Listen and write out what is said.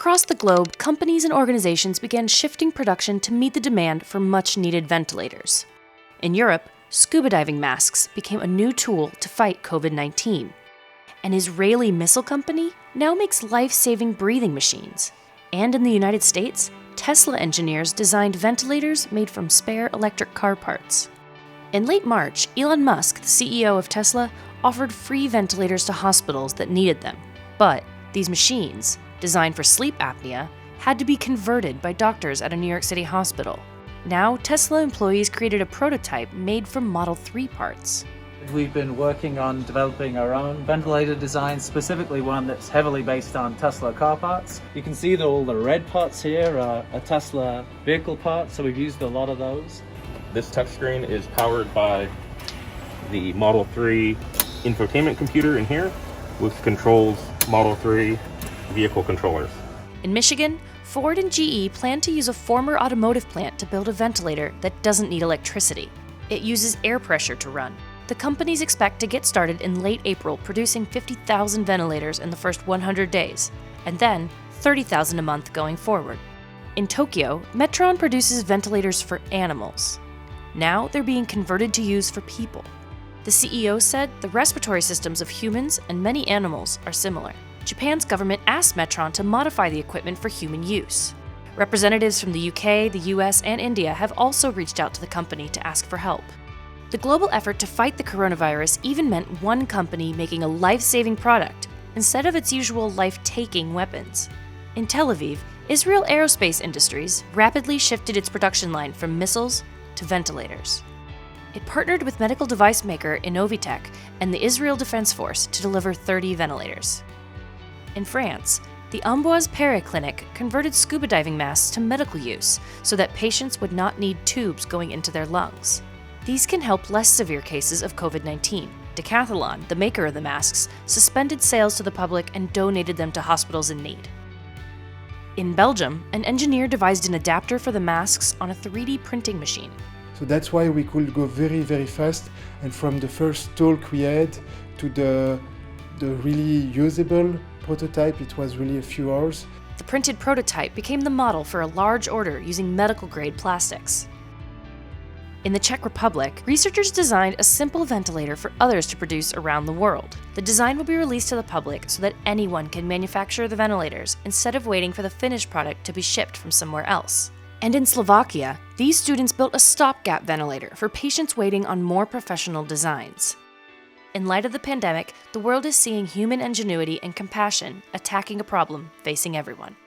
Across the globe, companies and organizations began shifting production to meet the demand for much-needed ventilators. In Europe, scuba diving masks became a new tool to fight COVID-19. An Israeli missile company now makes life-saving breathing machines. And in the United States, Tesla engineers designed ventilators made from spare electric car parts. In late March, Elon Musk, the CEO of Tesla, offered free ventilators to hospitals that needed them. But these machines, designed for sleep apnea, had to be converted by doctors at a New York City hospital. Now, Tesla employees created a prototype made from Model 3 parts. We've been working on developing our own ventilator design, specifically one that's heavily based on Tesla car parts. You can see that all the red parts here are Tesla vehicle parts, so we've used a lot of those. This touchscreen is powered by the Model 3 infotainment computer in here, which controls Model 3 vehicle controllers. In Michigan, Ford and GE plan to use a former automotive plant to build a ventilator that doesn't need electricity. It uses air pressure to run. The companies expect to get started in late April, producing 50,000 ventilators in the first 100 days, and then 30,000 a month going forward. In Tokyo, Metron produces ventilators for animals. Now they're being converted to use for people. The CEO said the respiratory systems of humans and many animals are similar. Japan's government asked Metron to modify the equipment for human use. Representatives from the UK, the US, and India have also reached out to the company to ask for help. The global effort to fight the coronavirus even meant one company making a life-saving product instead of its usual life-taking weapons. In Tel Aviv, Israel Aerospace Industries rapidly shifted its production line from missiles to ventilators. It partnered with medical device maker Innovitech and the Israel Defense Force to deliver 30 ventilators. In France, the Amboise Perret Clinic converted scuba diving masks to medical use so that patients would not need tubes going into their lungs. These can help less severe cases of COVID-19. Decathlon, the maker of the masks, suspended sales to the public and donated them to hospitals in need. In Belgium, an engineer devised an adapter for the masks on a 3D printing machine. So that's why we could go very, very fast, and from the first talk we had to the really usable prototype, it was really a few hours. The printed prototype became the model for a large order using medical-grade plastics. In the Czech Republic, researchers designed a simple ventilator for others to produce around the world. The design will be released to the public so that anyone can manufacture the ventilators instead of waiting for the finished product to be shipped from somewhere else. And in Slovakia, these students built a stopgap ventilator for patients waiting on more professional designs. In light of the pandemic, the world is seeing human ingenuity and compassion attacking a problem facing everyone.